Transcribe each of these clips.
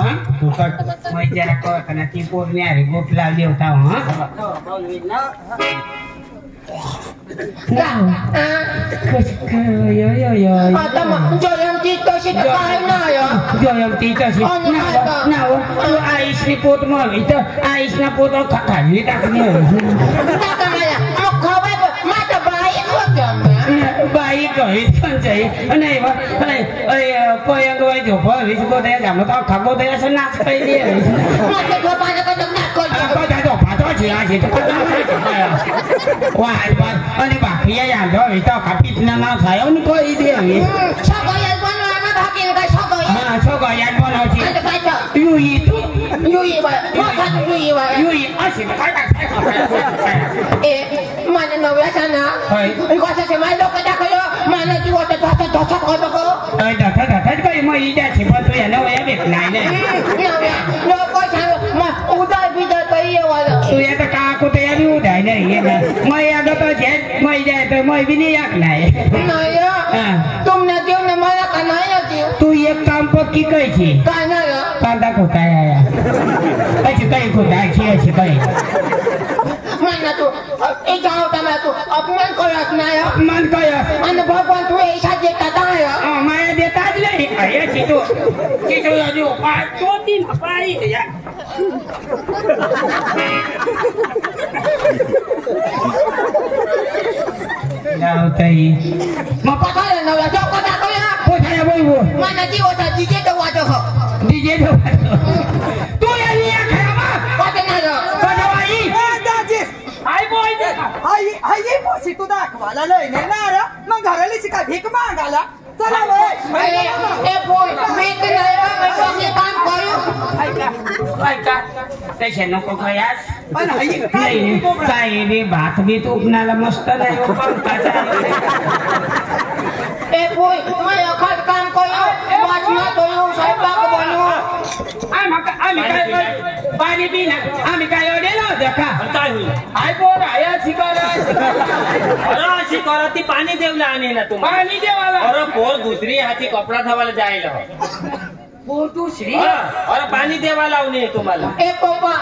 हां तू कर मैं जरा को तना ती पोर में अरे गोप लाव देवता हूं हां यो आता जयंती तशी काय नाही जयंती तशी नाव तू आईसनी पोट मग इथं आईसना पोट खाली टाकणे बाई कहीच पण चाहिए नहीं बा नहीं पोयंग वाई जो पर इस को दे जाम तो खागो दे से नाच पे दे मत को पाने को नाच को दे तो पातो जी आ जी तो वाह बात अनि बाकिया या दो तो कापित ना ना थायो नि को ई दे छगो या बनो ना भाकिन का छगो हां छगो या बनो जी युई बा मत युई असी काय ए माने नव्या sana कोसा से माय लोक दाखलो माने जी होता धसा को नको धसा काय मग ई जाची पण तू या नव्या भेट नाही ने नव्या लोक सांग मग उदय बिदय काही वाला तू या का को ते या उदय नाही ये मैं या तो जे मैं जाय तो मैं भी नहीं याक नाही तुमने देव ने मला का नाही तू एक काम पक्की कई छी काय ना कांदा को काय आया अच्छी कई को काय छी अच्छी कई माना तू ए जाओ तमा तू अपमान करत नाही अपमान करत आणि भगवान तू ऐसा देता आहे माया देताच नाही अरे चितो जो तो तीन पाई या जाओ तई मग पता ना जाओ पता को या पोछाया बोई वो माना जी होता डीजे तो वाजो हो डीजे तो तू या लिया खराबा पता ना पटवाई आई बोय आई पोसी तू दाखवाला लय नेणार मग घराली शिका भीक मागायला चला वे ए बोय भीक नाही मैं कोणी काम करू ऐका त्याचे नको खयास नाही काय बी भात बी तुपणाला मस्त नाही पंखाचा ए बोय मैं अखड काम करू वाचना करू स्वयंपाक बनवू आम्ही काय पाणी पी ना आम्ही काय ओढेलो देखा काय होईल आय बोर आया शिकारा अरे शिकारा ती पाणी देवला आणि ना तुम्ही पाणी देवाला अरे पोर दुसरी हाती कपडा धवायला जायला पोर दुसरी अरे पाणी देवाला लावणे तुम्हाला ए पप्पा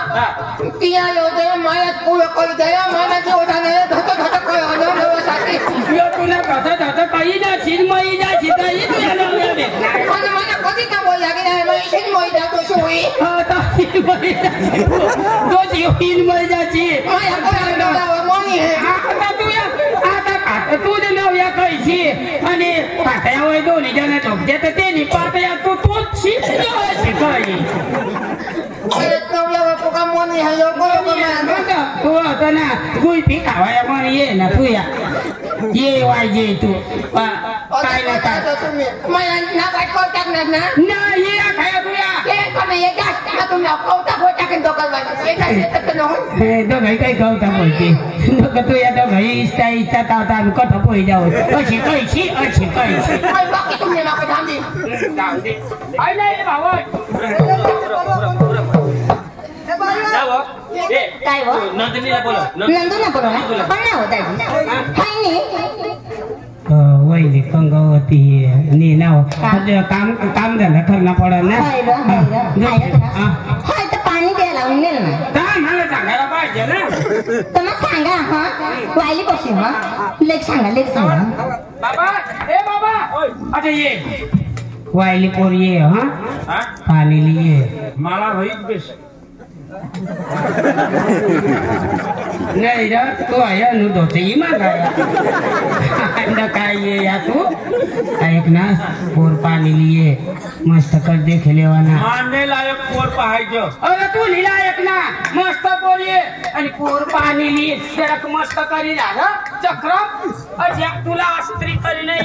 तिया योदे मला पूर्ण करू द्या मला जे होता नाही धक करू नवसाठी यो तुला धक काही ना चिन्मयी जा चिताई तुला नव्या भेटणार मला कधी का बोल लागे नाही मैं चिन्मयी जा तो सोई आता चिन्मयी जा तो चिन्मयी जाची माया कोणा मोनी है आता तू जे नव्या कैची आणि पाट्या वय दोन्ही जण झोपते तर ते पाट्या तू तोच शिकाई नव्या बापू का मोनी है यो बरोबर तू आता ना गुई पी खावाया पण ये ना तू या ये वाजे तू काय ना काय तुम्ही मला ना काय टाकणार ना ना ये खाया तू या ए पण ये जास्त ना तुम्ही कोणता फोटा किन दोकान वाले एक आहे तर नो हे दोघे काही कवता बोलते नको तू या दोघे इस्ता तावता आम्ही कथा पोई जाऊ अशी कैची बाकी तुम्ही ना थांबी आई नाही भावा काय हो नंदिनीला बोलो नंदूला बोलो ना पण नाही होत आहे हाय नी वैली कंगवती नी नाव काम धंदा करना पडल ना हाय तर पाणी द्यायला लावून नेल ना का मला सांगायला पाहिजे ना तर मग सांगा हा वायली कशी हा लेख सांगा बाबा ए बाबा अच्छा ये वायली पोर ये हा पाणी लिए मला होईल बेस नहीं रा तो आया नु दो से ही मांगाया ना काय ये या तू एक ना पोर पाणी लिए मस्त कर देख लेवाना मानने लायक पोर पाहायचो अरे तू लायक ना मस्त पोर ये आणि पोर पाणी लिए जरा मस्त करी झालं चक्र अच्छा तुला स्त्री करी नाही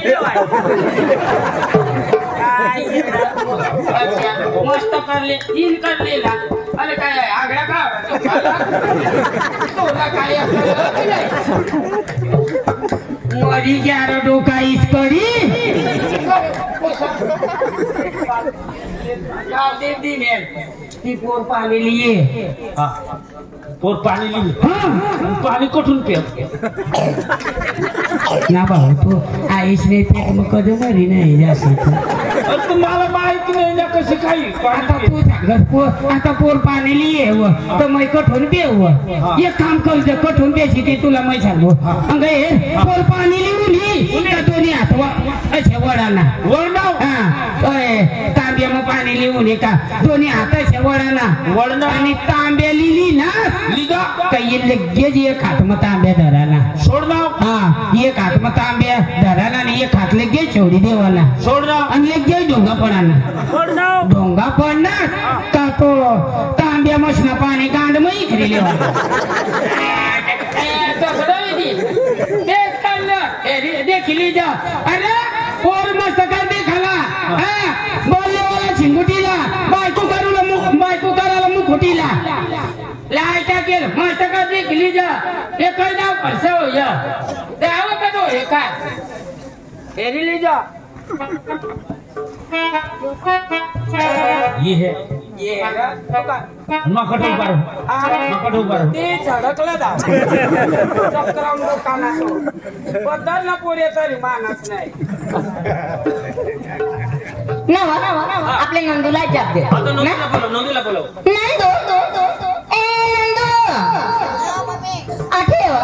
अच्छा मस्त करले तीन करले ना अरे काय आगळा का तोला काय मरी ग्यारह डोका इस करी दिन है ती पोर पाणी लिए पोर पाणी लिए पाणी कुठून पिय ना भाऊ तू आईस ने पे मग कधी मरी नाही जास्त तू मला माहित नाही ना कशी काही आता तू सांगत आता पोर पाणी लिये तर मै कठून पेव एक काम करज कठून पेशी ते तुला मै सांगू अंग हे पोर पाणी लिहून दोन्ही हातवा असे वडाना वळणाव तांब्या मग पाणी लिहून का दोन्ही हात असे वडाना वळणाव आणि तांब्या लिहिली ना लिगा काही लगेच एक हात मग तांब्या धराना सोडणाव हा एक हात मग तांब्या धराना आणि एक हात लगेच शेवडी देवाना सोडणाव आणि लगेच ढोंगा पडाना ढोंगा पडणार का तो तांब्या मसना पाणी गांड मग इकरेले देखिली जा अरे पोर मस्त कर देखाला बोलने वाला छिंगुटीला बायको करायला मुखुटीला लायटा केल मस्त कर देखिली जा हे काय नाव परसे हो या द्यावं का तो हे काय फेरी ली जा ये है नकट उपर ते झडकलं दा चक्रावून कानातो बदल ना पोरे तरी मानच नाही आपल्या नंदूला जप दे नंदूला बोलव नंदू ए नंदू आठव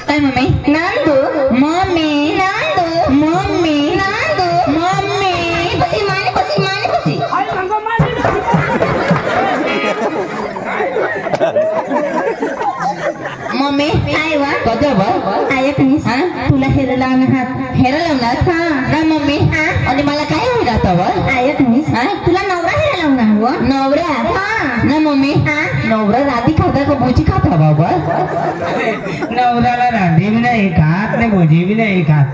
काय mummy Nandu mummy Nandu mummy Nandu mummy बसी माने हाय रंग मारी मम्मी काय वा कदब आयत नाही तुला हेर लावणार हा ना मम्मी आणि मला काय होईल आता व आयत नाही तुला नवरा हेर लावणार व नवरा हा ना मम्मी नवरा राधी खाता का भुजी खाता बाबा नवऱ्याला रांधी बी नाही खात नाही भोजी बी नाही खात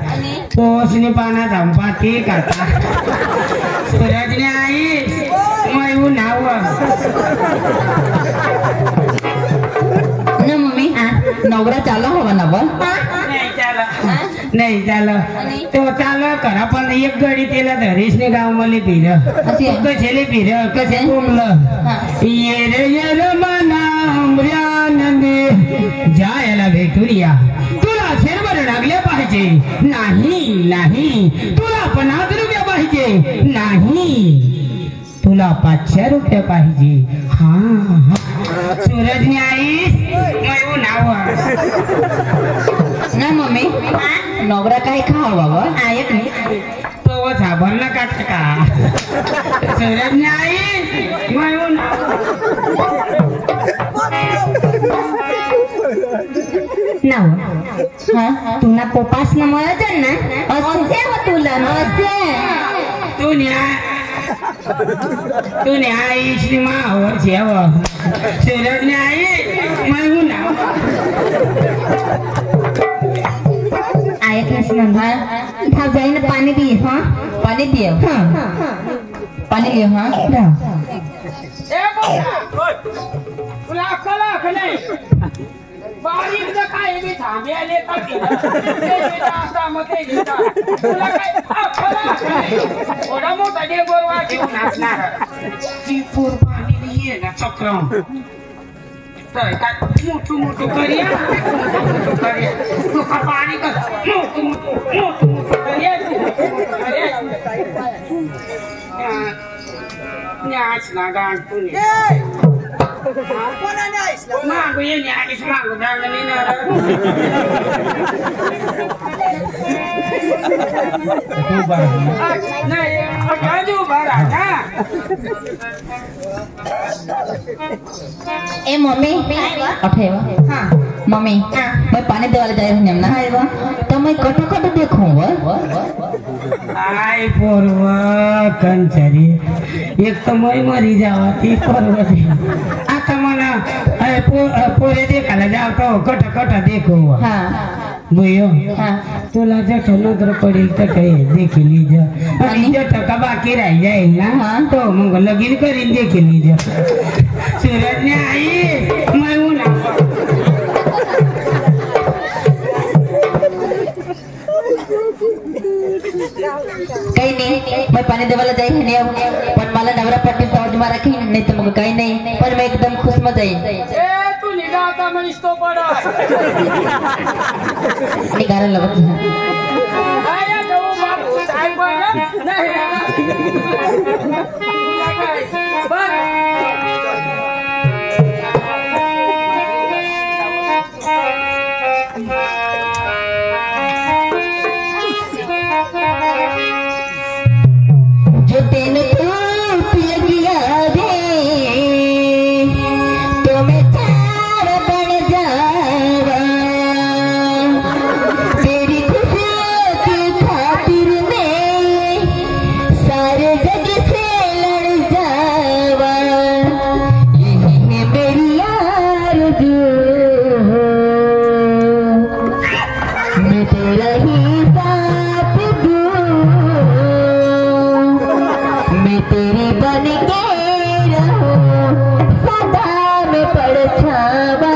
पोसनी पाना चंपाती खाता सूरजने आई मयू नाव ना मम्मी नवरा चाला हवा ना बल नाही चाल तो चाल करा पण एक गडी त्याला धरीस ने गाव मध्ये फिर कशेले फिर कसे कोंबलं ये मनांद्यानंदे जायला भेटून या तुला शेरभर लागले पाहिजे नाही तुला 50 रुपये पाहिजे नाही तुला 500 रुपये पाहिजे हा सूरजने आई मयू नाव ना मम्मी नवरा काय खावा व आयत नाही तो साबण ना काट का सूरजने आई मयू नाव हा तुला पोपास न मळत ना असे हो तुला तू न्याय श्री मावर जेव सूरज न्याय मयू नाव आयत नसणार था जाईन पाणी पिये हा पाणी पिये हा पाणी लियो हा ए बोला तुला अक्कल नाही बारीक जर काय बी थांबेले तर तुला काय थोडा मोठा डेगोरवा घेऊन असणार ती पोर पाणी ये ना चक्रम तर काय मोठू करिया तू का पाणी कर मोठू करिया न्याच ना गाण पुणे कोणाने ऐसलं मागू ये न्यायच मागू दांगली ना नाही अजून उभा राहा ए मम्मी अठेवा हाँ मम्मी मैं पानी देवाले जाए हूँ ना आएगा तो मैं कटो देखूँ आय पोरव कंचरी एक तो मैं मरी जावा ती पोरवती आता मला पोरे देखायला जाव तो कट देखो हाँ बुयो तुला जठ नजर पडेल तर काही देखील जा आणि जठ का बाकी राही जाईल ना तो मग लगीन करीन देखील जा सूरजने आई मयू ना काही नाही मैं पानी देवाला जाई है पण मला नवरा पट्टी समझ में रखी नहीं तो मुझे कहीं नहीं पर मैं एकदम खुश में जाई ए तू आता मनीष तो पड़ा निकाल लो आया तो बाबू टाइम पर नहीं जो तेन धूप लगिया रे तो मैं चार बन जावा तेरी खुशियों की खातिर मैं सारे जग से लड़ जावा यही है मेरी आरज़ू मैं तेरा ही साथ दूँ मैं तेरी बन के रहूं सदा में परछावा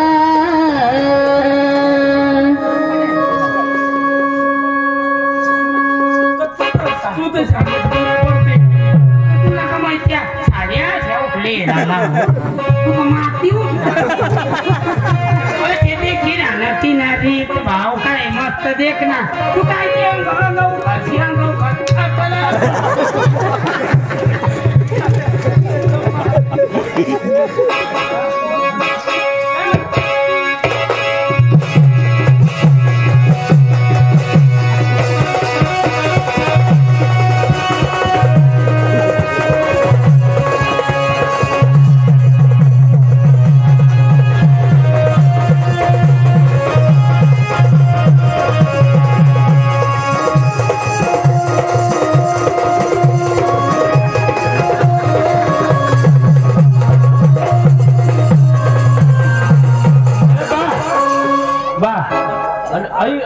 तू तो तुला का माहिती साड्या ठेवले तू माती देखी ना नती नारी भाव काय मस्त देख ना तू काय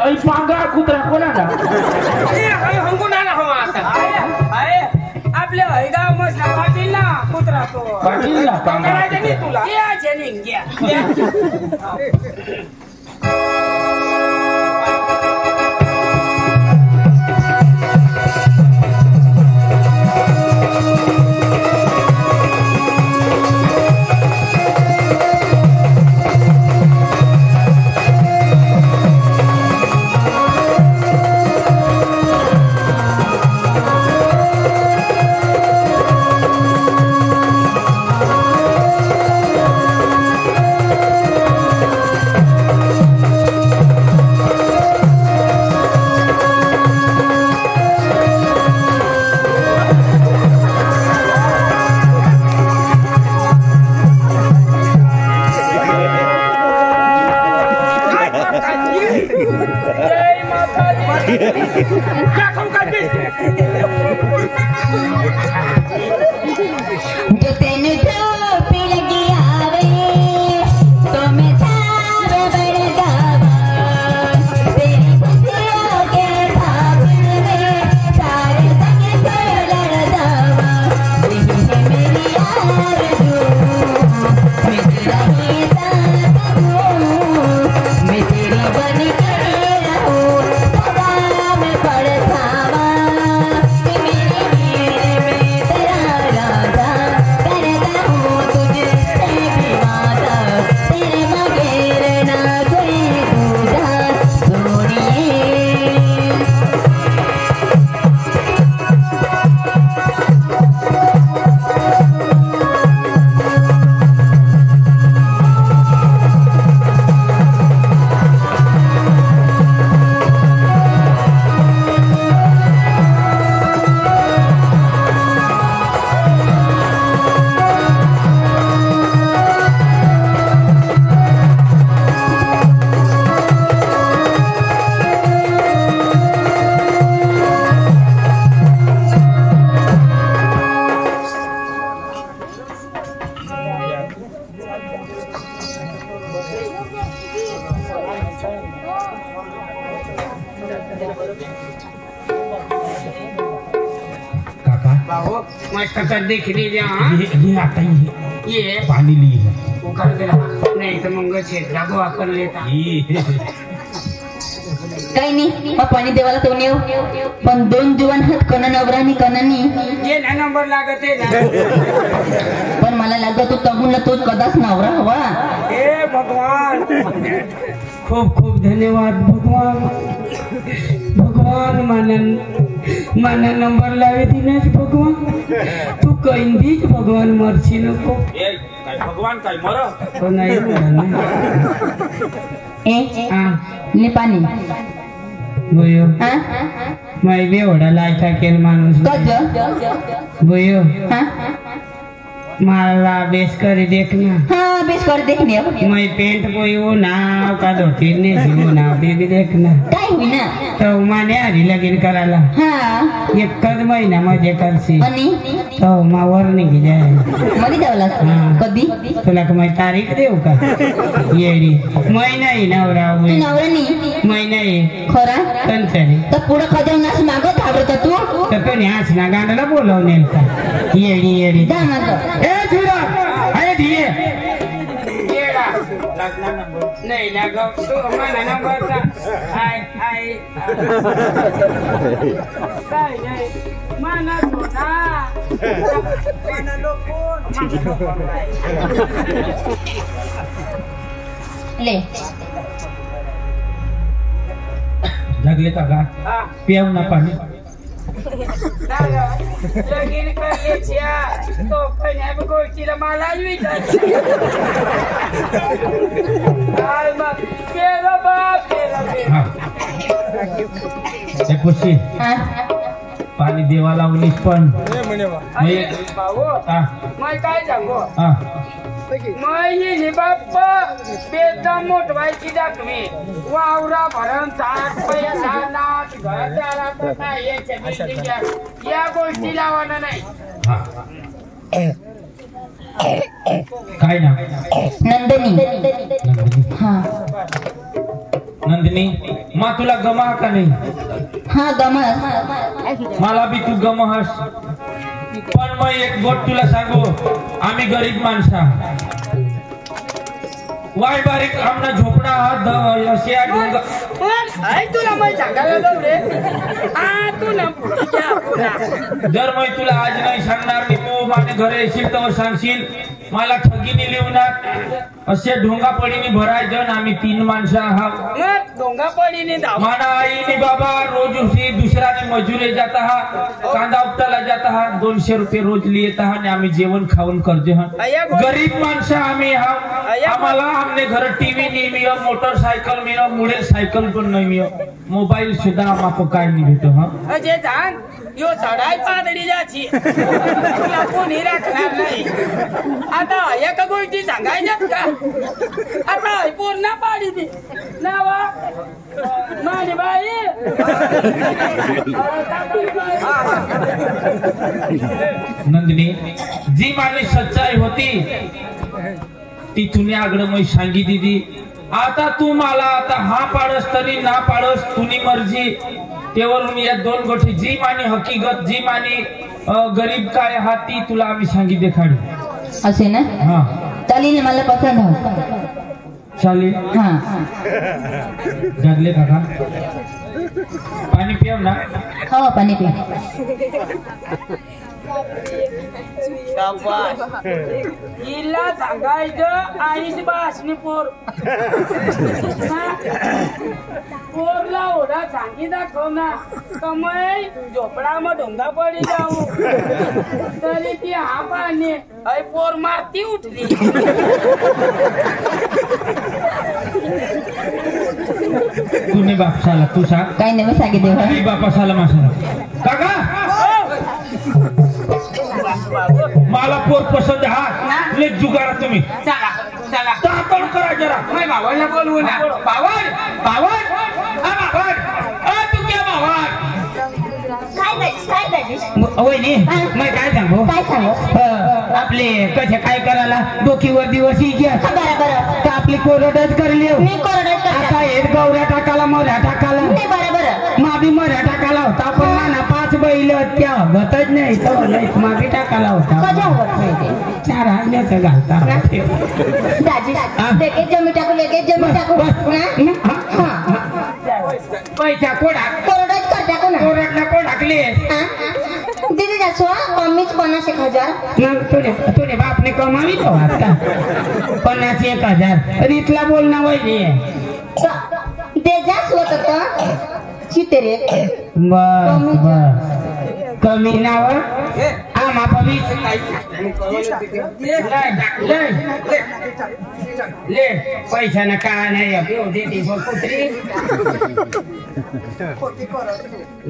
आई पांगा कुत्रा कोणाला हमको नाना हो आता आहे आपल्या गाव मस्त पाटील ना कुत्रा तो पाटीलला पांगा नाही तुला या जेनिंग घ्या जो तेन धूप लगी आवे तो मैं चार बन जावा तेरी खुशियों के खातिर में सारे संग से लड़ जावा यही है मेरी आरज़ू मैं तेरा ही साथ दूँ मैं तेरी बन के रहूं सदा में परछावा कि मेरे हीरे में तेरा राधा करता हूँ तुझसे भी वादा तेरे बगैर ना कोई दूजा सोनिए काका बाबू मस्त कर देख लीजिए ये आता ही ये पानी ली है वो कर दे रहा नहीं तो मंगल छेद गोवा कर लेता काही नाही मग पाणी देवाला तो नेऊ पण 2 जुवान हात कोणा नवरानी कोणानी ये ना नंबर लागत आहे ना पण मला लागत तू तगुनला तोच कदाच नवरा हवा हे भगवान खूप खूप धन्यवाद भगवान भगवान मानन नंबर लावे दिनेश भगवान तू कहीं दीज भगवान मरची नको काय भगवान काय मर पण नाही ए ने पाणी बोयो हा माय बेवडा लायका केल माणूस कज बोयो हा माला बेस करी देखना हाँ बेस कर देखने मैं पेंट बोयो नाव का धोती ने सिमो नाव दे भी देखना काय हुई ना तो माने आधी लगीन करायला हाँ एकच महिना मध्ये करशी आणि तो मावर निघी जाय मधी द्यावला हा. कधी तुला का मैं तारीख देऊ का येडी मै नाही नवरा तू नवरा नाही मै नाही खरा कंचरी तर पुढे खजावनास मागत आवडत तू तर कोणी हसना गांडाला बोलवून का येडी येडी जा माग ए झुरा अरे दिये येडा नाही ना गो तू मला नंबरचा आय आय काय नाही माना ना माना लोकोन ले जगले का पियाव ना पाणी लगीन करल्याच्या तो पण गोष्टीला मला काय मग केलं बाप पुशी पाणी देवा लावलीस पण भाऊ मग काय सांगू मग बाप्पा बेदम मोठवायची दाखवी वावरा भरण साठ पैसा नाच घर काय या गोष्टी लावणं नाही काय ना नंदिनी हा नंदिनी मा तुला गमा का नाही हा गमस मला बी तू गमहस पण मग एक गोट तुला सांगू आम्ही गरीब माणसा वाय बारीक आमना झोपडा हा असे तुला माहिती सांगायला जाऊ रे तुला जर मी तुला आज नाही सांगणार की तू माझ्या घरी येशील तर सांगशील मला ठगीने लिहूनात असे ढोंगा पडीने भरायचं आम्ही 3 माणसं आहात ढोंगा पडीने माना आईने बाबा रोज उसी दुसऱ्याने मजुरे जाता हा कांदा उपटाला जाता हा 200 रुपये रोज लिहित हा आणि आम्ही जेवण खाऊन करते हा गरीब माणसं आम्ही हा आम्हाला आमने घर टीव्ही नाही मिळो मोटरसायकल मिळो मुळे सायकल पण नाही मिळो मोबाईल सुद्धा आम्हाला काय नाही भेटो हा अजय सांग यो चढाई पातळी जाची तुला कोणी राखणार नाही आता एका गोष्टी सांगायच्यात का आता पूर्ण पाडी दे नावा मानी बाई नंदिनी जी माझी सच्चाई होती ती तुम्ही आगड मी सांगी दिदी आता तू मला आता हा पाडस तरी ना पाडस तुनी मर्जी तेवरून या 2 गोष्टी जी मानी हकीकत जी मानी गरीब काय हा ती तुला आम्ही सांगी देखाडी असे ना हा चालेल मला पसंत हो चालेल हा जगले काका पाणी पिव ना हो पाणी पी हिला सांगायचं आईच बासनी पोर पोरला ओढा सांगी दाखव ना कमय झोपडा मग ढोंगा पडी जाऊ तरी ती हा पाणी अय पोर मारती उठली तुने बापसाला तू सांग काही नाही सांगितले बापासाला मासाला काका मला पोर पसंत हा ले जुगारा तुम्ही चला चला तातड करा जरा मैं भावाला बोलवू ना बावन बावन बावन तू क्या बावन वहिनी मी काय सांगू काय सांगू आपले कसे काय करायला डोकीवर दिवस घ्या बरोबर तर आपली कोरडच करली मी कोरडच आता एक गौऱ्या टाकाला मोऱ्या टाकाला नाही बरोबर माबी मोऱ्या टाकाला होता पण माना 5 बैल त्या गतच नाही तर लईच मागे टाकाला होता कजा होत नाही ते 4 आण्याचं घालता दाजी लेके जमी टाकू लेके जमी टाकू पैसा कोडा कोरडच कर टाकू ना कोरडला को टाकले दीदी जासो मम्मीच 50,000 मग तुझे बापने कमावी तो आता 50,000 रीतला बोलणं वैली दे जास होत तर चितेरे बस बस कमी नावर आम्हा पवीस ले पैसा ना का नाही आपली देती कुत्री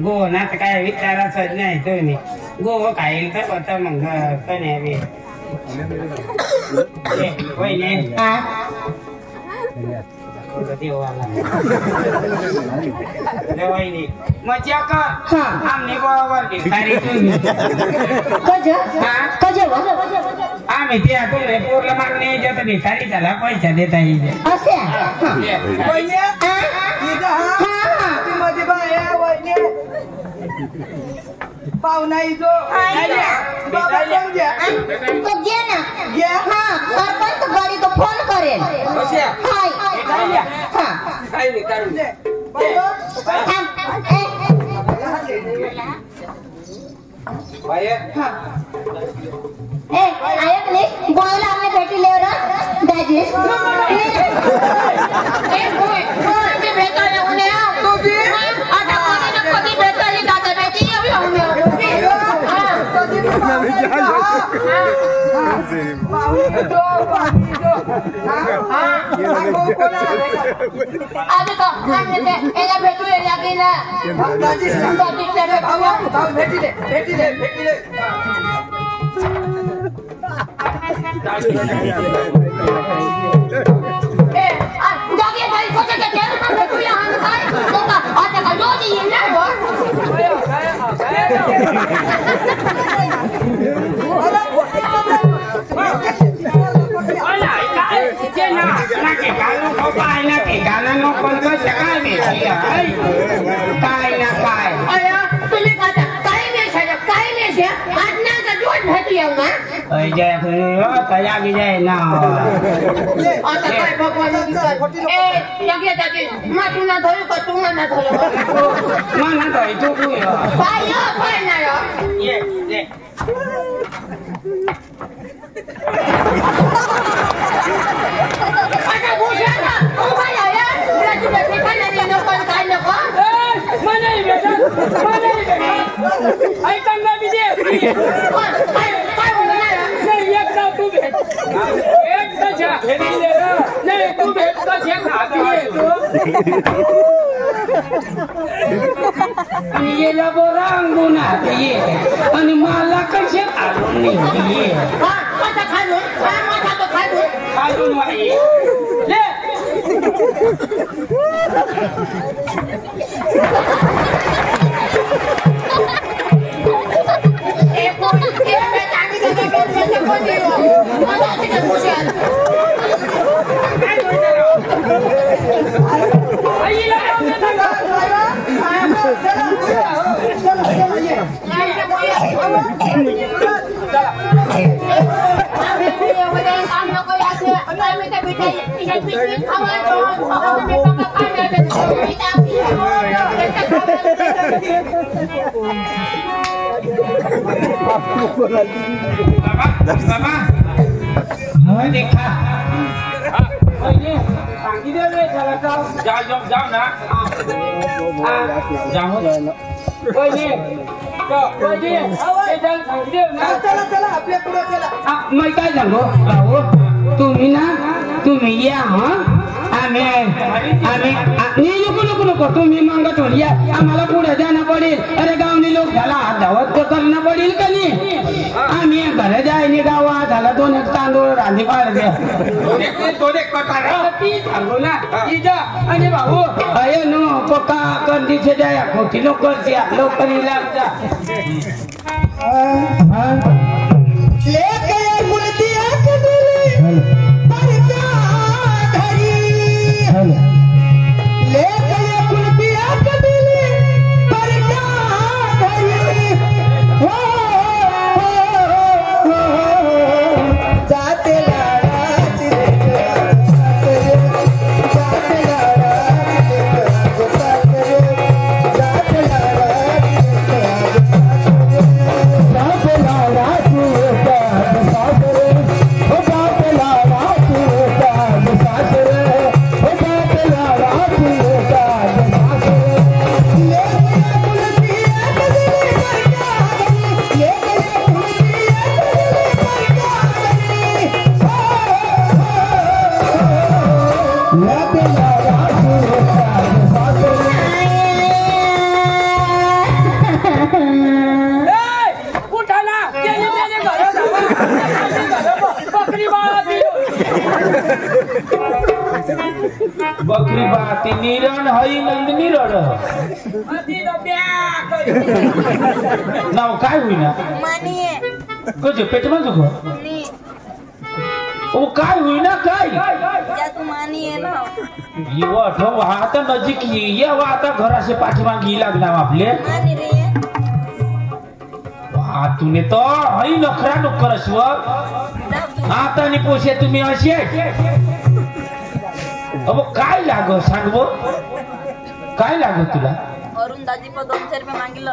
गो ना तर काय विचारायचं नाही तुम्ही गो खाईल तर होता मग कन्या वहिने देवाला वहिनी मजा कर आमने गोवावर भिकारी तुम्ही आम्ही त्या तुम्ही पोरला मागणे याच्यात भिकारी झाला पैसा देता येईल असे मध्ये बाया वहिनी पाहुणा जो बाबा घ्या तो घे ना घ्या सरपंच गाडी तो फोन करेल काय नाही काढून दे गोळ्याला आम्ही भेटी लेवर दाजी येला बोरांग गुना ये आणि मला कसे आलून ये आता खालून खालून वाई ले बाबा हाँ देखा जाओ ना मैं काय सांगू भाऊ तुम्ही या नको तुम्ही मागत हो या आम्हाला पुढे जाणं पडेल अरे गावनी लोक झाला धावत तर करणं पडेल का नाही आम्ही घर जायने गावा झाला 2 तांदूळ रांधी पाड द्या सांगू ना आणि भाऊ अय नो पक्का कंदीचे द्या खोटी लोकरची लोकरी लागता ले बकरी बाती निरण हई नंदनी रड नाव काय होईना कजे पेटमा दुखो ओ काय होईना काय ये वाटो आता नजीक ये आता घराचे पाठीमागे लागणार आपले तूने तो हई नखरा नोकरस व आता नि पोसे तुम्ही असे अब काय लाग सांग बो काय लाग तुला अरुण दाजी पर 200 रुपये मागितलं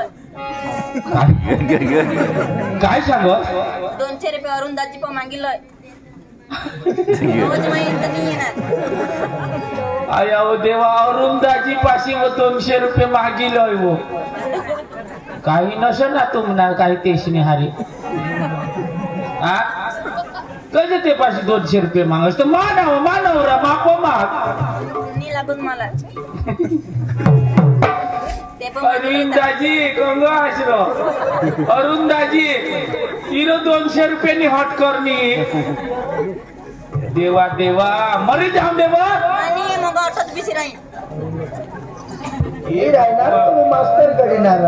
काय सांग 200 रुपये अरुण दाजी पर मागितलं आया ओ देवा अरुण दाजी पाशी वो 200 रुपये मागितलं वो काही नसेल ना तुम्हाला काही तेशने हारी कधी ते पाशी 200 रुपये मागस तर मानव रा मापो माग नी लागून मला अरुण दाजी कंग आशरो अरुण दाजी इरो 200 रुपये नि हट करनी देवा देवा मरी जाम देवा आणि मग अर्थात बिसी राहील ये राहणार तुम्ही मास्टर करीणार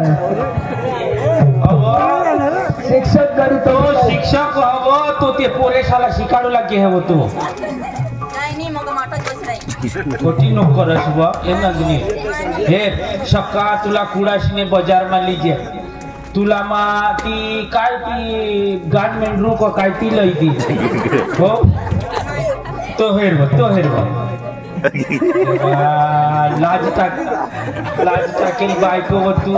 शिक्षक करी तो शिक्षक हवं तो ते पोरेशाला शिकाडू लागे हवं तो काय नाही मग माठच बस राहील खोटी नोकरस व ये नगनी हे शक्का तुला कुडाशीने बाजार मा लीजे तुला मा ती काय ती गार्मेंट रूक काय ती लई ती हो तो हेरव लाज टाकेल बायको व तू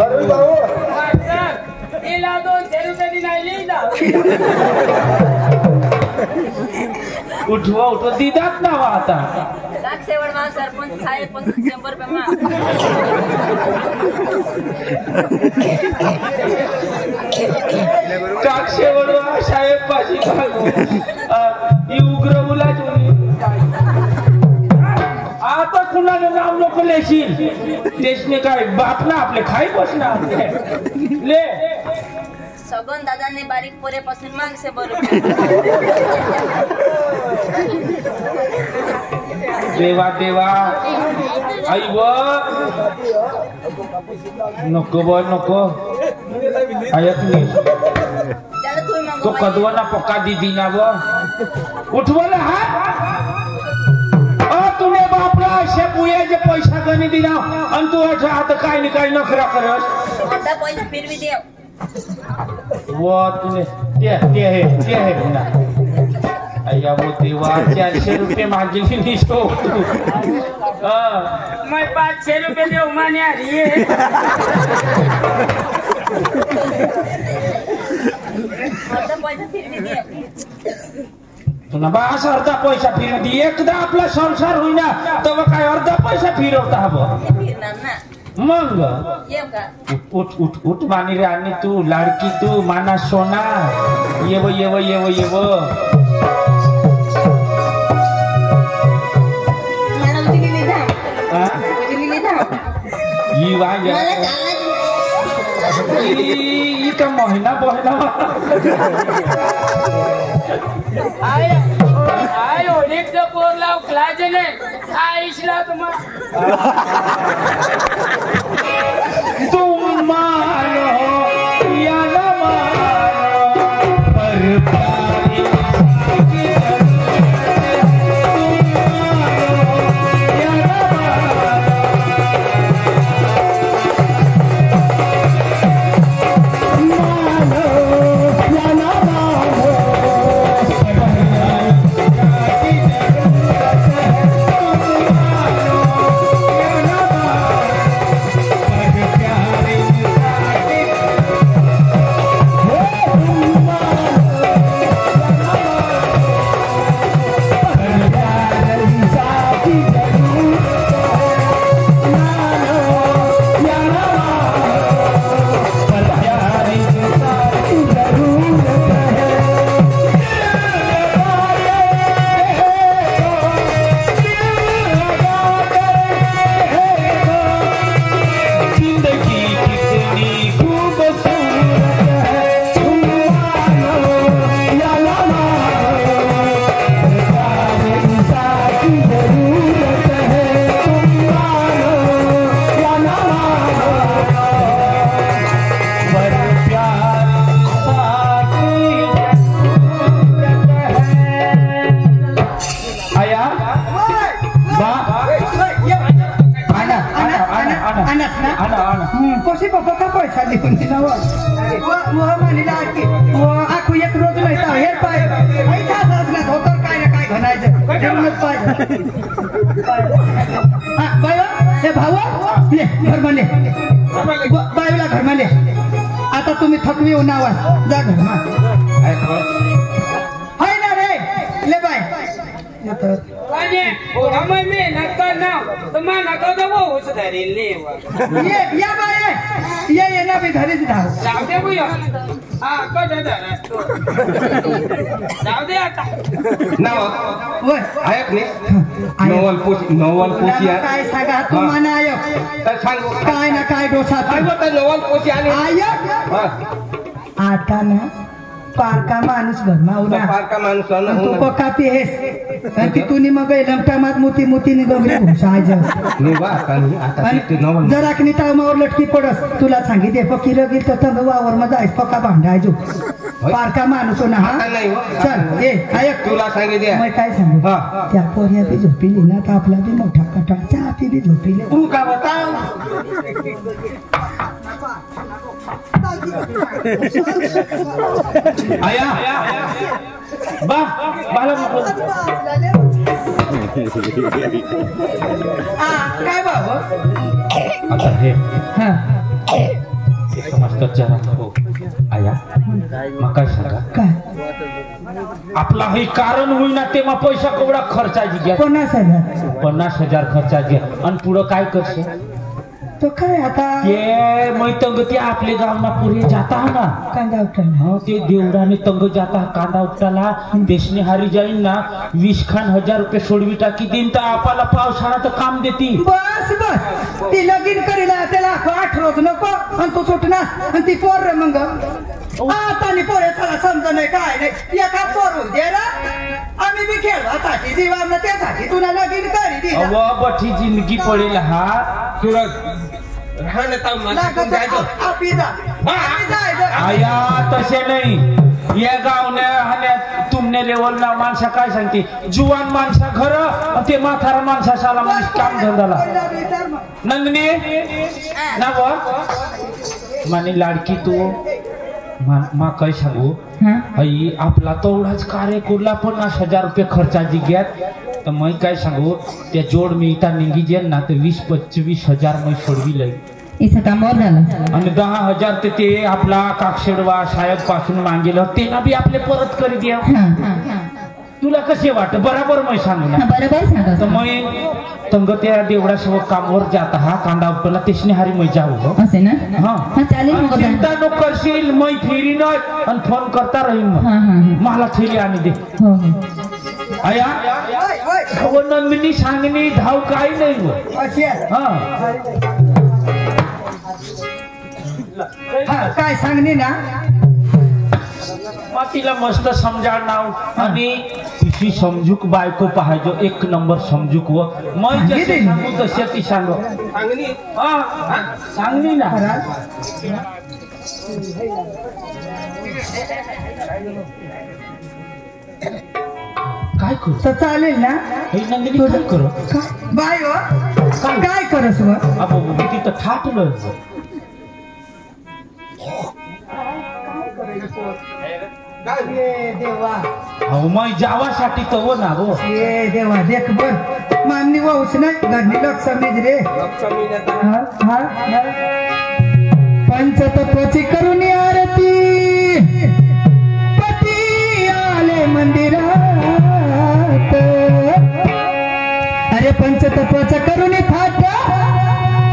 इला 200 रुपये नाही लिहिला उठवा दिदात ना आता शेवट मा सरपंच साहेब 100 रुपये मा काक्षेवर साहेब पाशी ही उग्र मुलाच आता कुणाला नाव नको लेशील देशने काय बाप ना आपले खाई बसणार ले सगन दादाने बारीक पोरेपासून मागसे देवा आई व नको आयत मी तो कदवा ना पक्का दीदी ना वो उठवला हा तुने बापला असे पुयाचे पैसा गणी दिला आणि तू आता काय नाही काय नखरा करस आता पैसा फिरवी देव वो तुने ते है ना अय्या वो देवा 400 रुपये मागितली नहीं तो मैं 500 रुपये देऊ माने आली आता पैसा फिरवी देव तुला बा असा अर्धा पैसा फिरव दे एकदा आपला संसार होईना तेव्हा काय अर्धा पैसा फिरवता हवं फिरणार ना मग येव का उठ मानी रे आणि तू लाडकी तू माना सोना येव मॅडम दिली था ही वाय ही का महिना आय ओढीक पोर लाव क्लाजने आईशला तुम्हाला तुम मानो या न मानो पर प्यारी की पोसी पप्पा का पैसा लिहून दिला वो म्हणली लाडकी वो आखू एक रोज नाही तर हे पाय पैसा असणार होतं काय ना काय घणायचं जेवणच पाहिजे हा बाय हे भाऊ ले घर मध्ये बायूला घर मध्ये आता तुम्ही थकवी होऊन आवाज जा घर हाय ना रे ले बाय या बाय ये ना बी घरीच धाव काय सांगा तुम्हाला काय ना काय डोसा आता ना पारका माणूस घरमा उना तू पक्का पिहेस आणि तुम्ही मग लमटामात मोती मोती निघवली जरा की तामावर लटकी पडस तुला सांगितले पक्की रगील तर वावर मध्ये आहेस पक्का भांडायचो पारका माणूस ना हा चल ए ऐक तुला सांगितले मग काय सांगू त्या पोऱ्या बी झोपिली ना तर आपला बी मोठा कटाळ चहा पी बी झोपिले तू का बताव आया बा बाला काय बाबा आता हे हा समजतात जरा हो आया मग काय सांगा काय आपला हे कारण होईना तेव्हा पैसा केवढा खर्चाची घ्या 50,000 खर्चाची आणि पुढं काय करશે तो काय आता ते मै तंग ते आपले गावना पुरे जाता ना कांदा उपटायला हो ते देवडाने तंग जाता कांदा उपटाला देशने हारी जाईन ना 20,000 रुपये सोडवी टाकी देईन तर आपल्याला पावसाळा तर काम देती बस बस ती लगीन करीला त्याला 8 रोज नको आणि तू सुटणार आणि ती पोर रे मग आता पोरे चला समज नाही काय नाही एका पोर दे ना आम्ही बी खेळवासाठी जीवानं त्यासाठी तुला लगीन करी बठी जिंदगी पडेल हा तुला आया तसे नाही या गावने तुमने लेवल ना माणसा काय सांगते जुवान माणसा घर ते म्हातारा माणसाला म्हणजे काम धंदाला नंदिनी ना बोल माने लाडकी तू मा काय सांगू आई आपला तेवढाच कार्य कुठला 50,000 रुपये खर्चाची घ्यात तर मग काय सांगू त्या जोड मी इथं निघी जेल ना तर 20-25,000 मी सोडवी लई कामावर झालं आणि 10,000 ते आपला काक्षेडवा साहेब पासून मागेल ते ना बी आपले परत करी द्या तुला कसे वाटत बरोबर मी सांगू ना बरोबर सांगा तर मग तंग त्या देवळासोबत कामावर जाता हा कांदा उपटला तेसने हारी मै जाऊ असे ना हा चालेल मग चिंता नको करशील मै फिरी न आणि फोन करता राहील मला थैली आणि दे हो आया हो नंदिनी सांगणी धाव काय नाही हा काय सांगणे ना मग तिला मस्त समजावणार आणि तिची समजूक बायको पाहायचो 1 नंबर समजूक व मग जसे सांगू तसे ती सांगू सांगणी ना काय करू तर चालेल ना नंदिनी काय करू बाय काय करस अबो तिथं ठाटलं देवा अहो मग जावासाठी तर हो ना हो ये देवा देख बर माननी वाऊस नाही घरनी लक्ष्मीज रे पंचतत्वाची करून आरती पती आले मंदिरात अरे पंचतत्वाचा करून थाट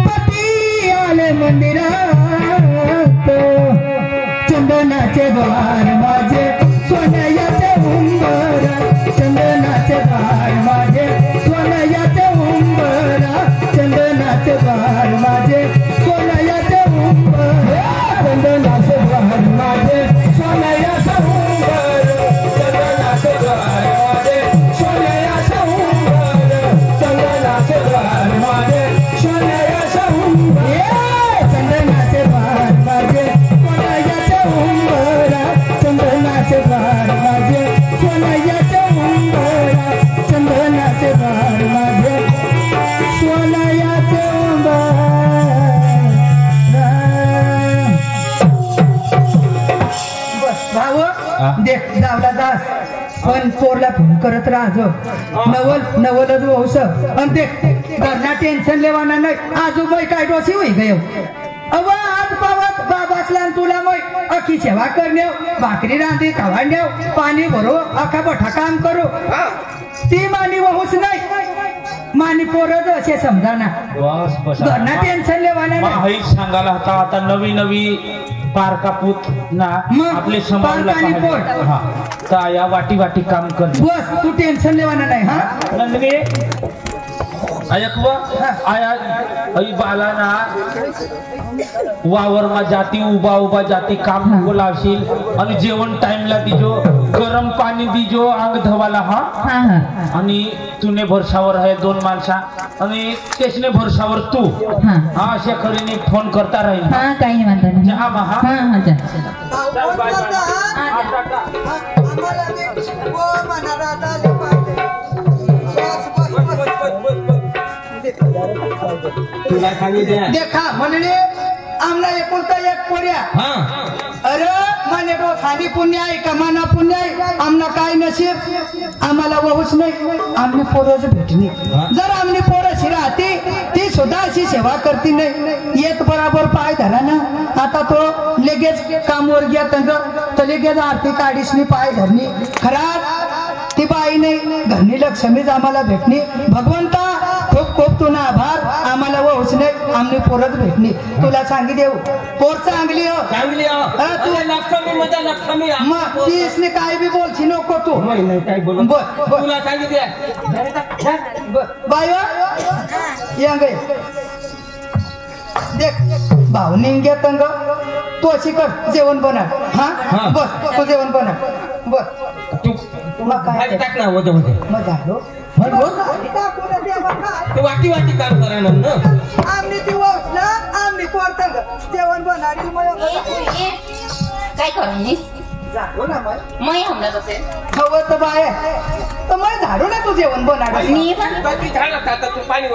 पती आले मंदिरात चंदनाचे द्वार माझे सोन्याचे उंबर चंदनाचे द्वार माझे सोन्याचे उंबर चंदनाचे द्वार माझे सोन्याचे उंबर चंदनाचे द्वार माझे सोन्याचे उंबर चंदनाचे द्वार माझे सोन्याचे उंबर चंदनाचे द्वार माझे सोन्याचे उंबर चंदनाचे द्वार माझे जाव देख जावला जास पण पोरला फोन करत राहजो नवलच होऊस आणि ते घरना टेन्शन लेवाना नाही आजूबाई काय डोसी होई गयो अव आज पावत बाबासला तुला मग अख्खी सेवा करणे भाकरी रांधी खावांड्या पाणी भरो अख्खा बठा काम करू ती मानी होऊच नाही मानी पोरच असे समजा ना घरना टेन्शन लेवाना नाही सांगायला होता आता नवी पारका पूत ना आपले समाजला तर या वाटी काम कर बस तू टेन्शन लेवाना नाही हा नंदनी आया बाला ना वावर मा जाती उभा जाती काम बोलावशील आणि जेवण टाइमला दिजो गरम पाणी दिजो अंग धवाला आणि तुने भरसावर आहे 2 माणसा आणि तेचने भरसावर तू अशा करीने फोन करता राहील काही नाही जा देखा म्हणले आमला एकुलता एक पोऱ्या अरे माने रो साधी पुण्य आहे का माना पुण्य आहे आमना काय नशीब आम्हाला वहूच नाही आमने पोरच भेटली जर आमने पोरशी राहते ती सुद्धा अशी सेवा करती नाही येत बराबर पाय धरा ना आता तो लगेच कामवर गया तर लगेच आरती काढीसनी पाय धरणी खराब ती बाई नाही घरनी लक्ष्मीच आम्हाला भेटणी भगवंता खूप खूप तुला आभार आम्हाला वहूच नाही आमने पोरच भेटणी तुला सांगी देऊ पोर चांगली हो तू लक्ष्मी मध्ये लक्ष्मी मग तीसने काय बी बोलशी नको तू काय बोलू तुला सांगितले बाय या गे देख भाऊ निघे तंग तू अशी कर जेवण बना हा बस तू जेवण बना बस तू काय टाक ना मध्ये मग झालो वाटी काम करा ना आमने ती वसला आमने पोरतंग जेवण बनाडी काय करू झालो ना मैं हमला तसे हवं तर बाय तर मग झालो ना तू जेवण बनाडी मी पण तू पाणी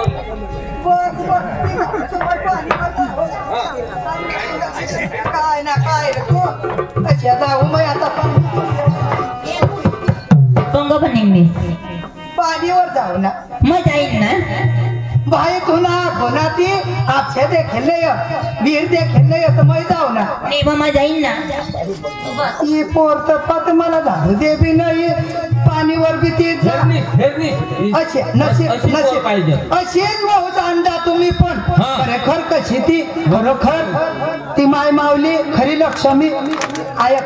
काय ना काय तू कशा जाऊ मग आता पंग बनेन मी पाणीवर जाऊ ना मग जाईन ना भाई तुला कोणा ती आपसे देखेले वीर देखेले तर मैं जाऊ ना मी मग जाईन ना ती पोर तर पत मला झाडू दे बी नाही पाणीवर बी ती असे नशीब पाहिजे असेच भाऊच अंडा तुम्ही पण खरेखर कशी ती खरोखर ती माय मावली खरी लक्ष्मी आय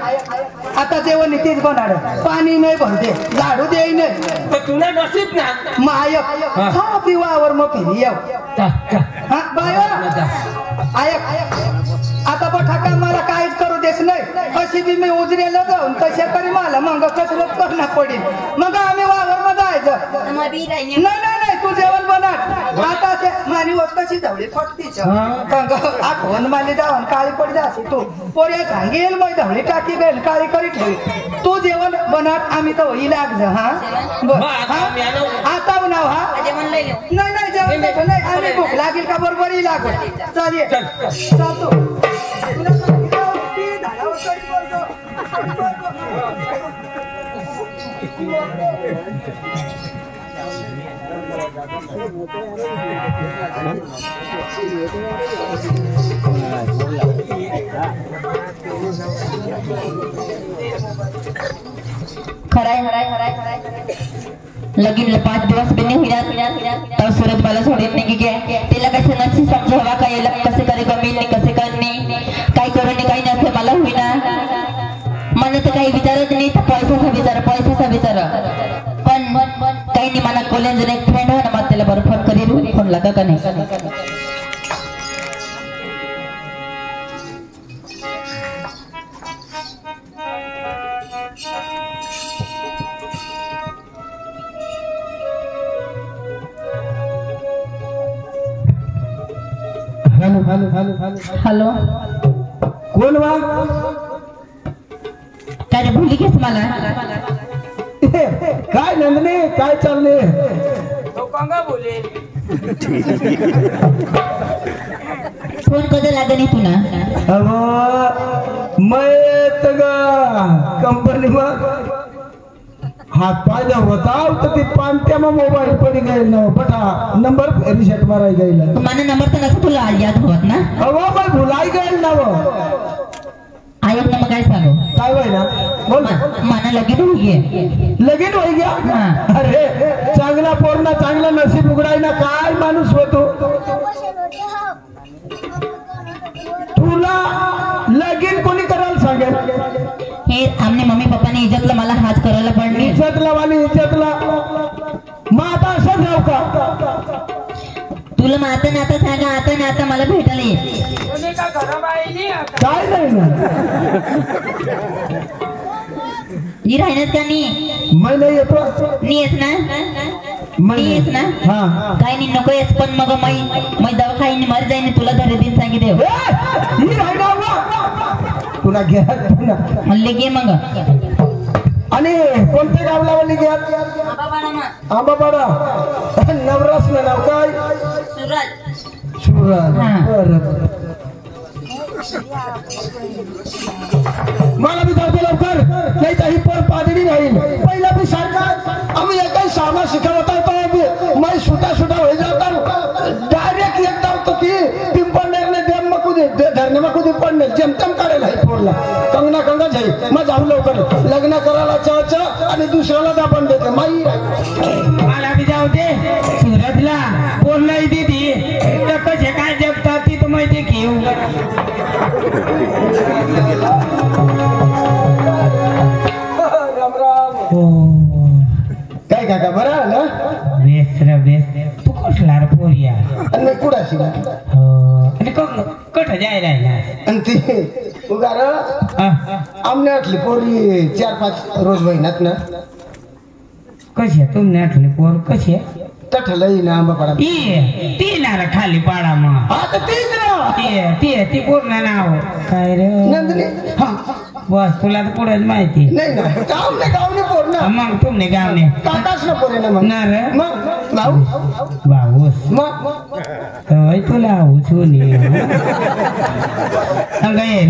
आता जेवण तीच बनाड पाणी नाही भरते झाडू दे नाही तुला नसीब ना माय ती वावर मग फिरी येऊ हा बाय आय आता बठाका मला काहीच करू देस नाही अशी बी मी उजरेला जाऊन तशा तरी मला मग कसरत करणं पडेल मग आम्ही वावर मध्ये जायचं नाही तू जेवण बना आता ते मानी वस कशी धावली फटतीच आठवण माली जाऊन काळी पडी जाशी तू पोऱ्या सांगेल मग धावली टाकी गेल काळी करी ठेवी तू जेवण बनत आम्ही तर होई लाग हा बर आता बनाव हा नाही जेवण नाही आम्ही भूक लागेल का बरोबर ही लागत चालेल चालतो तुला सांगितलं ती धारावर कडी करतो खराय लगीन 5 दिवस बिने हिरा तब सूरज मला सोडित नाही की तिला कसं नशी समजावा काय कसे करे कमी नाही कसे करणे काय करू नाही काही नसते मला होईना मला तर काही विचारत नाही तर पैसाचा विचार पण काही नाही मला कॉलेज एक फ्रेंड आहे ना मग त्याला बरं फोन करी फोन लागा का नाही हॅलो कोण वा काय रे भुली घेस मला काय नंदने काय चालले तो कंगा बोले फोन कधी लागे नाही तुला मैं कंपनी में हाथ पाय होता तर ते पांत्या मग मोबाईल पडी गए ना बटा नंबर रिसेट माराई गई माने नंबर तर नसं तुला याद होत ना अहो मैं भुलाई गए ना वो आयोग ना मग काय सांगू काय होय ना बोल माना लगीन होई गया हाँ अरे चांगला पोरना चांगला नसीब उघडाय ना काय माणूस होतो तुला लगीन कोणी करायला सांगेल हे आमने मम्मी पप्पाने इज्जतला मला हात करायला पडली इज्जतला वाली इज्जतला मग आता असं जाऊ का तुला मग आता ना आता सांगा आता ना आता मला भेटायला ये कोणी का खराब आहे नाही आता. काय नाही ना ही राहण्यात का नी मैं नाही येतो नी येस ना नी येस ना हा काय नी नको येस पण मग मैं दवाखान्यात मर जाईन तुला धरे दिन सांगितले ही राहिला तुला घ्या तुला म्हणले घे मग आणि कोणत्या गावला वाली घ्या आंबापाडा नवरास ना नाव काय सुरज बरं मला बी जाऊ दे लवकर नाही तर ही पर पादडी राहील पहिला बी सारखा आम्ही एकही सामा शिकवता तो मैं सुटा हो जाता डायरेक्ट एकदम तो ती पिंपळनेर ने डॅम मकू दे धरणे मकू दे पडणे जमतम काढेल आहे पोरला कंगना जाई मग जाऊ लवकर लग्न करायला च आणि दुसऱ्याला दाबण देते माई मला बी जाऊ दे सुरतला पोर नाही दिदी तर कसे काय जगतात ती तुम्ही ते घेऊ काय काका बरं ना बेस रे बेस तू कुठला रे पोरिया आणि मी कुठं शिका आणि कुठं जायला आणि ती उगार आमने आटली पोरी 4-5 रोज महिन्यात ना कशी तुमने आठवले पोर कशी तठलई ना आंबापाडा ती ना रे खाली पाडा मग आता तीच ना ती पूर्ण नाव काय रे नंदिनी बस तुला तर पुढेच माहिती नाही ना गावने पोर ना मग तुमने गावने काकाच ना पोरे ना मग ना रे मग भाऊ भाऊस मग तवय तुला उचून ये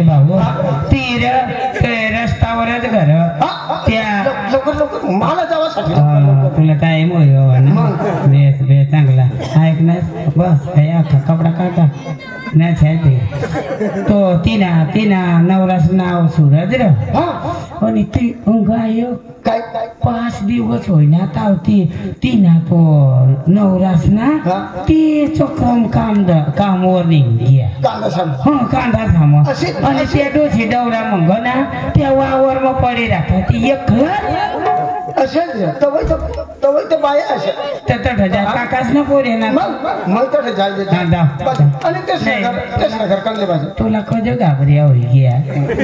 भाऊ ती ते रस्त्यावरच घर त्या लवकर मला जावासाठी तुला टाइम होय ना बेस बेस चांगला ऐक ना बस कपडा काढा नाही छायते तो तिना नवराच नाव सूरज र आणि ती गाय काय 5 दिवस होईना तावती तिना तो नवराच ना ती चक्रम कामवर निघ्या कांदा थांब आणि त्या डोशी डवरा मग ना त्या वावर मग पडे राहतात ती एक असेल तवय तर बाया असेल काकाच ना पोरे ना मग तर जाय आणि तेच घर चांगले बाजू तुला कधी घाबऱ्या होई गया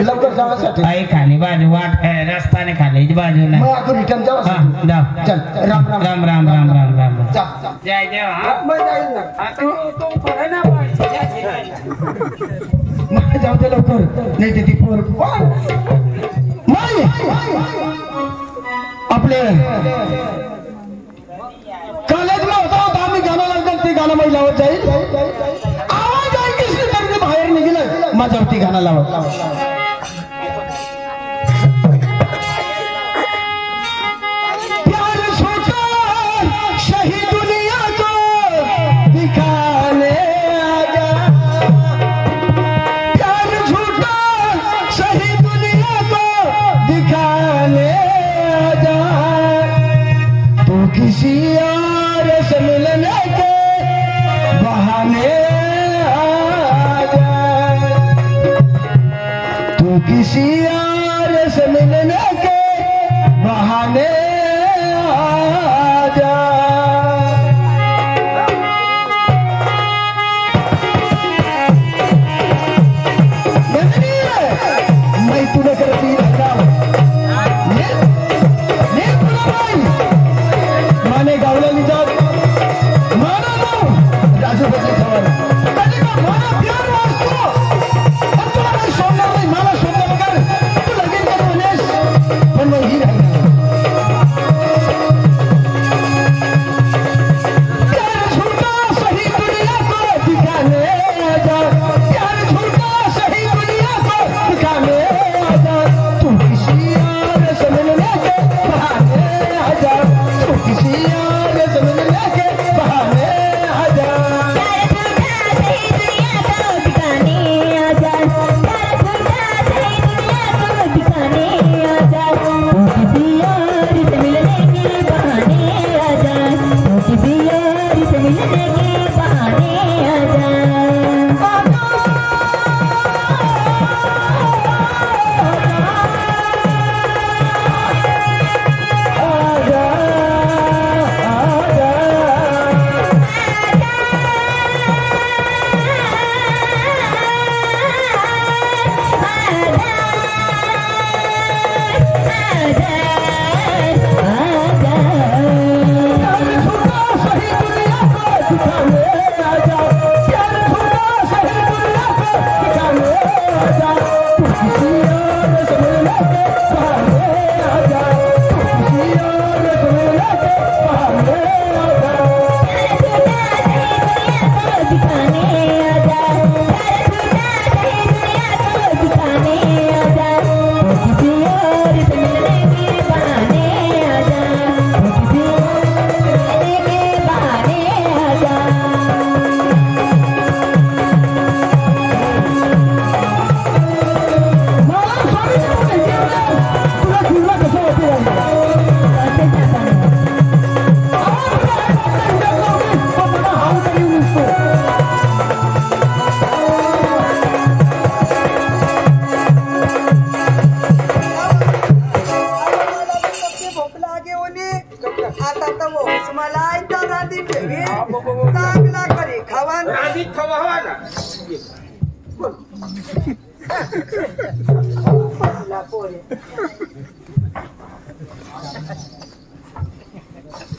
लवकर जावासाठी आई खाली बाजू वाट रस्ताने खाली बाजू ना मग आपण रिटर्न जावा चल राम राम राम राम राम राम जा जय जय मग जाईल ना तू पुढे ना मग जाऊ दे लवकर नाही ते ती पोर आपले कॉलेजला होता आम्ही गाणं लागतात ते गाणं महिलावर जाईल आवाज ऐकलीस तर ते बाहेर निघेल माझ्यावरती गाणं लावत किसी और से मिलने के बहाने आ जाए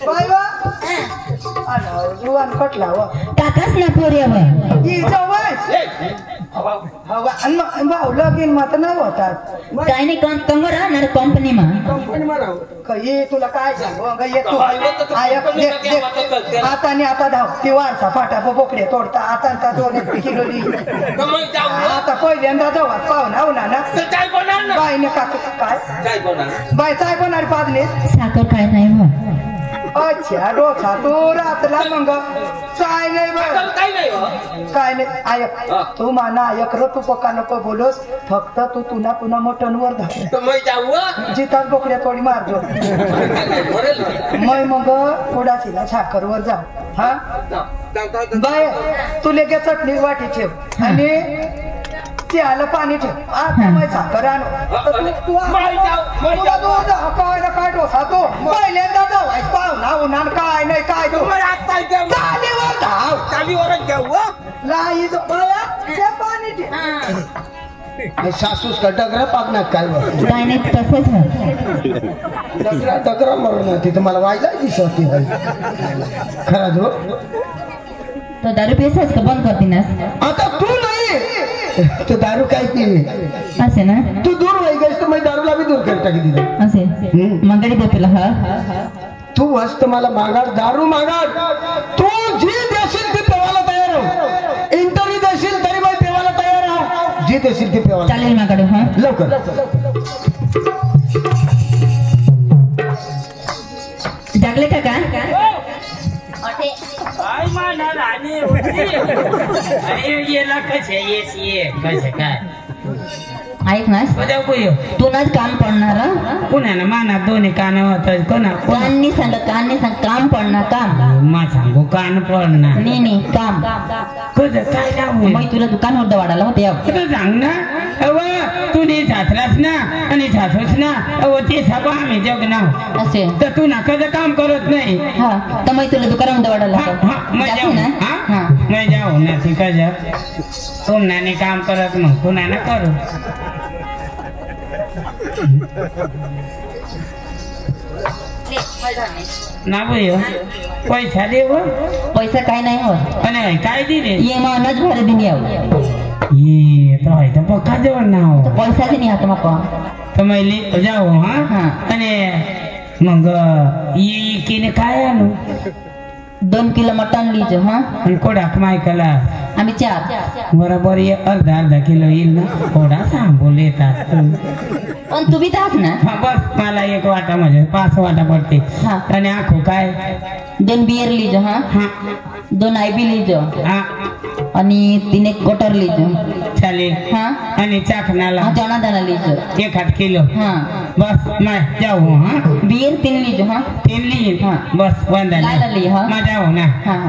बाय बा अरे जुवान कटला हो काकाच ना पोऱ्यावर ही जवळ हवा आणि भाऊ लगीन मत न होतात काय नाही कंगोर राहणार कंपनीमा काही तुला काय सांगू येतो आता आणि आता धाव ती वारसा फाटा बोकडे तोडता आता 2 किलो आता पहिल्यांदा जाऊ पाहुणा हो ना बाईने काय बाय काय कोणारी पाजली साखर काय नाही मग अच्छा डोसा तू रातला मग काय नाही काय नाही आयक तू माना आयक र तू पक्का नको बोलोस फक्त तू पुन्हा मटन वर धाव जिथाच बोकड्या थोडी मारतो मग थोडाशीला साखर वर जाऊ हा बाय तू लेके चटणी वाटी ठेव आणि ते आलं पाणी ठेव आता साखर आणू काय डोसा तो पहिल्यांदा जाऊ पाहुणा उन्हा काय नाही काय तू पाणी ठेव सासूस का डगरा पाकणार काय काय नाही तसंच डगरा मरून तिथं मला वायला दिसत खरा जो तो दारू पेसाच का बंद करते ना आता तू नाही तो दारू काहीच नाही असे ना तू दूर राही गैस तर मी दारूला बी दूर कर टाकी दिलं असे मंगडी दे तुला हा तू हस्त मला मागाड दारू मागाड तू जी देशील ती पेवायला तयार हो इंटरव्ह्यू देशील तरी मी पेवायला तयार हो जी देशील ती पेवायला चालेल मागाडू हा लवकर जागले का काय माना राणी अरे गेला कसे येस ये कसे काय ऐक ना तू नाच काम पडणार पुन्हा माना दोन्ही कान होत कोणा काननी सांग काम पडणार काम मा सांगू कान पडणार नाही काम कसं काय नाव मग तुला दुकानवर वाढायला होते सांग ना अव तू नाही सासरास ना आणि सासूस ना अव ते सगळं आम्ही जग नाव असे तर तू ना कसं काम करत नाही हा तर मग तुला दुकानावर वाढायला मैं जाऊ ना ती कसं तुमनाने काम करत मग पुन्हा ना करू ना भाई पैसा देव पैसा काय नाही हो आणि काय दिले ये मानच भर दिन ये तो पक्का जवळ ना हो पैसा नाही आता मग तर मैले जाऊ हा आणि मग ये किने काय आणू 2 किलो मटन लीजो हा आणि कोडाक मायकला आम्ही 4 बरोबर ये अर्धा किलो येईल ना थोडा सांगून येतात पण तू बी तास ना बस मला 1 वाटा म्हणजे 5 वाटा पडते आणि आखो काय 2 बियर लीजो हा 2 आयबी लीजो हा आणि 3 क्वार्टर लीजो चालेल हा आणि चाखनाला चना दाना लीजो 1 किलो हा बस मैं जाऊ हा बियर 3 लीजो हा 3 ली हाँ बस बंदा ली हा मैं जाऊ ना हाँ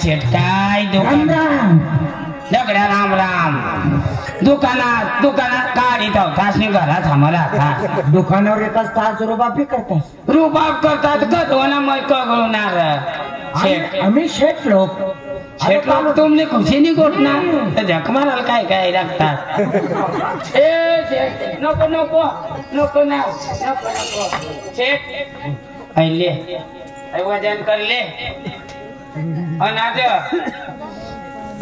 शेठ काय दगड्या राम दुकानात गाडी तासनी घरात आम्हाला दुकानावर येतात तास रुबाब करतात गदवना मै कगळणार आम्ही शेठ लोक तुमने खुशी नाही गोठणार तर झक मारायला काय लागतात नको नको नको ना नको शेठ पहिले वजन करले अनाज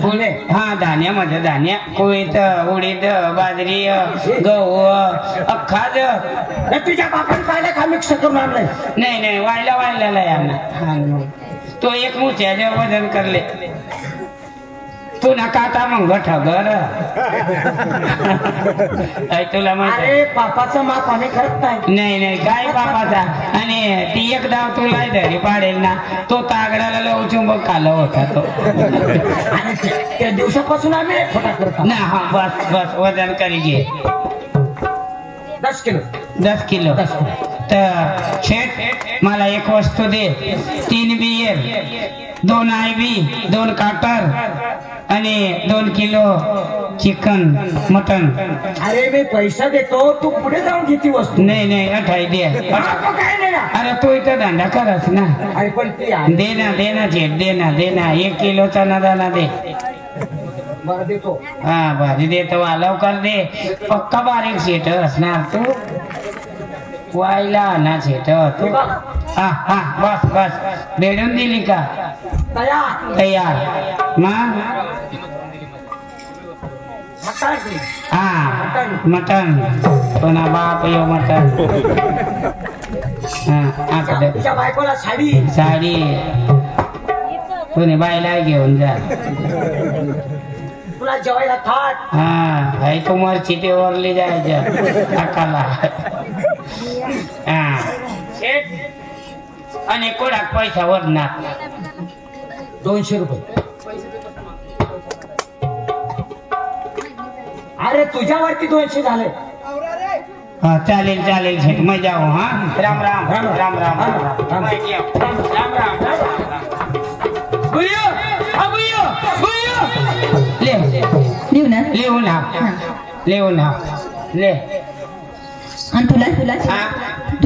फुले हा धान्या कोळीत उडीद बाजरी गहू अख्खाज तुझ्या बापाने पाहिलं का मिक्स करून आणलंय नाही वायला यांना तो 1 मुठ्याचे वजन करले तू ना काटा मग ठगर तुला अरे बापाचं माप आम्ही करत नाही काय बापाचा आणि ती 1 डाव तुला धरी पाडेल ना तो तागडाला लव चुंबक खाल्ला होता तो त्या दिवसापासून आम्ही खोटा करतो ना हा बस वजन करी घे 10 किलो तर शेठ मला 1 वस्तू दे 3 बियर 2 आयबी 2 काटर आणि 2 किलो चिकन मटन. अरे मी पैसा देतो तू पुढे जाऊन किती वस्तू. नाही अठाई दे. काय नाही ना. अरे तू इथं धंदा करस ना. अरे पण ते दे ना झेट दे ना 1 किलोचा दाना दे. बरं देतो. हा भाजी देतो लवकर दे. पक्का बारीक शेट असणार तू वायला ना शेट तू. हा बस भेटून दिली का. तयार मग हा मटन पुन्हा बाप यो मटन. तुझ्या बायकोला साडी तुम्ही बायला घेऊन जा. तुला जेवायला थाट. हा तुम्हाला चिटे वरली जायचं अकाला. हा आणि कोणाक पैसा वरणार 200 रुपये. अरे तुझ्यावरती 200 झाले. हा चालेल शेठ मग जाऊ. हा राम राम राम राम राम राम लिहून ले. आणि तुला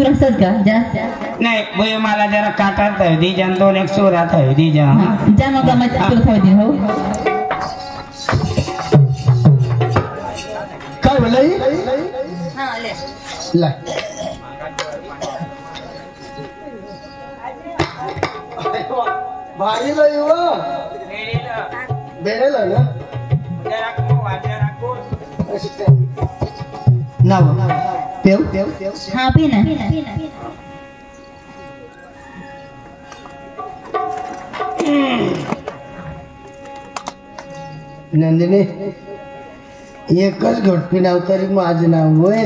असंच का जास्त नाही भैया मला जरा काटात आहे दीजा 2-1 सोरात आहे दीजा. जा मग तुला खाऊ दे. हो काय बोलाई भारी लई बेरेल ना नाव पेव हा पी ना. नंदिनी एकच घोट पिनाव तरी माझं नाव होय.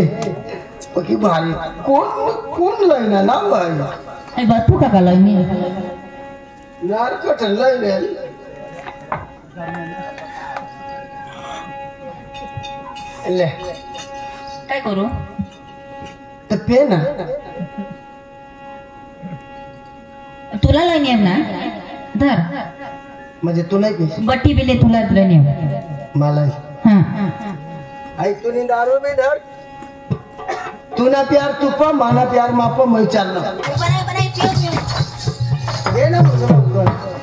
की भारी कोण लयना नाव आहे. तू का लय मी नारकटन लय ले काय करू तर पे ना. तुला लय नेम ना धर. म्हणजे तू नाही पेस बट्टी बिले तुला नेम मला. आई तूने दारू भी धर. तू ना प्यार तू पा माना प्यार मापा मैं चालना. ये ना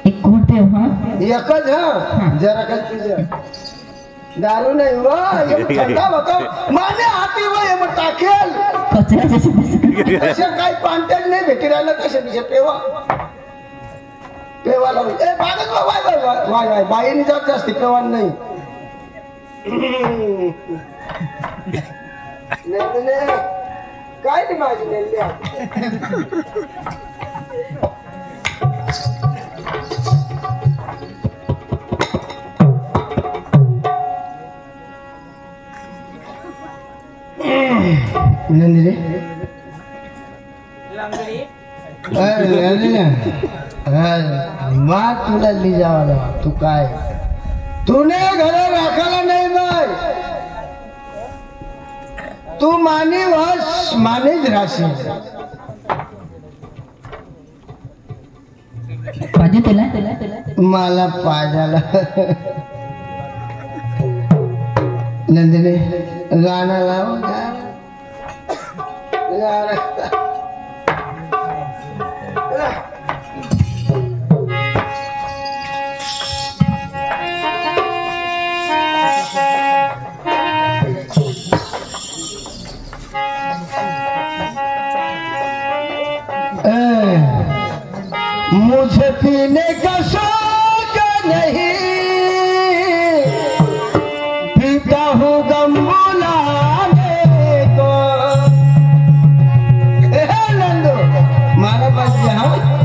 एक घोट पे. एकच हा जरा काय तुझ्या दारू नाही वा ठंडा होता माने हाती व मग टाकेल काय पांटेल नाही भेटी राहिलं कशा दिशा पेवा लावून वाय बाईने जात जास्ती पेवान नाही. काय नाही माझी नेली नंदिनी मा तुला ली जावा तू काय तूने घर राखायला नाही बाय. तू मानी वास मानेच राशी. पाहिजे तुला मला पाजाला. नंदिनी गाणं लाव मुझे पीने का शौक नहीं पीता हूँ गम बुलाने को. नंदू मारा पास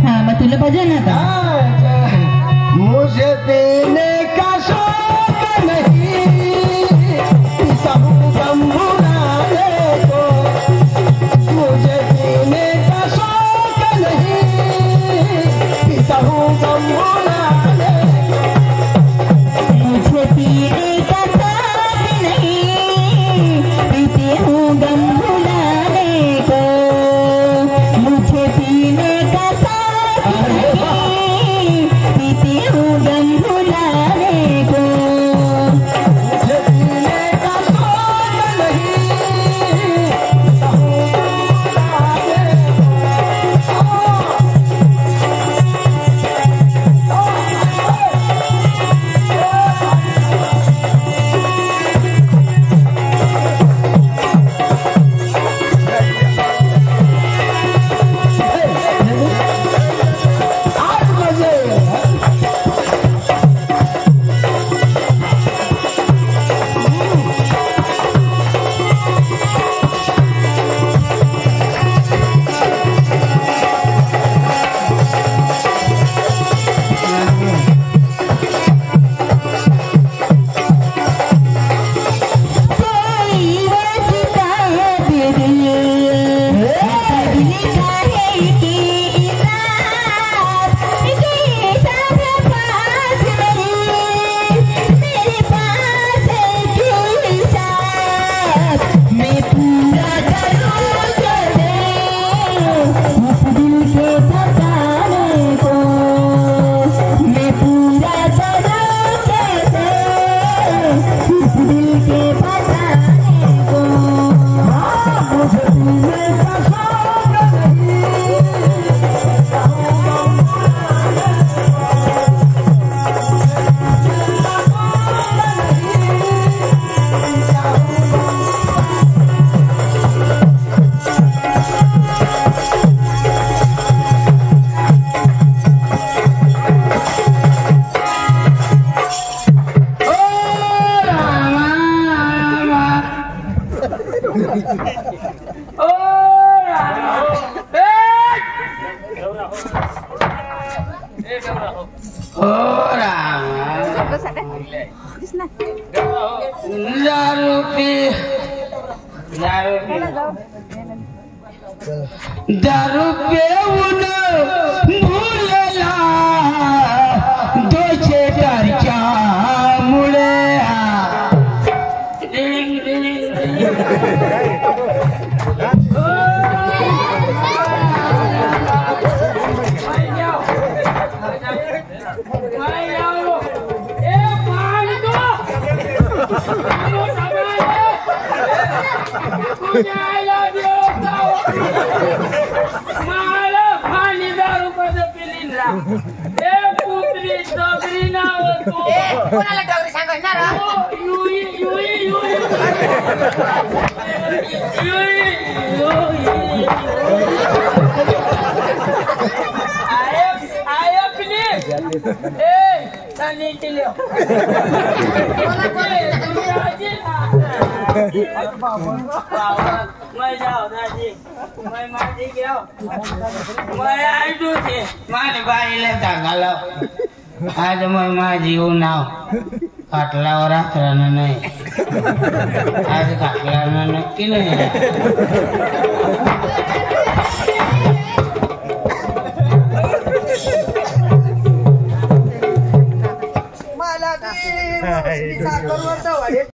हाँ मग तुला पाहिजे ना. मुझे पीने का शौक नहीं पीता हूँ गम बुलाने को. मुझे पीने का शौक नहीं पीता हूँ गम बुलाने को. मुझे पीने का शौक नहीं पीते हूँ गम भुलाने को. मुझे पीने का शौक नहीं पीते हूँ गम भुलाने को. दारू पेऊन भुलला दोचे टारच्या मुळे मला पाणी दारू कसं पिलीन रा ए पुत्री डोगरी नाव तू कोणाला डोगरी सांगायचं ना युई युई युई युई युई आय प्लीज ए तनी केले मैं जाओ दादी मैं माटी गयो मैं आई दू छे मारे बाईला सांगालो आज मग माझी नाव काटलावर राहणार नाही आज काटला नक्की नाही मला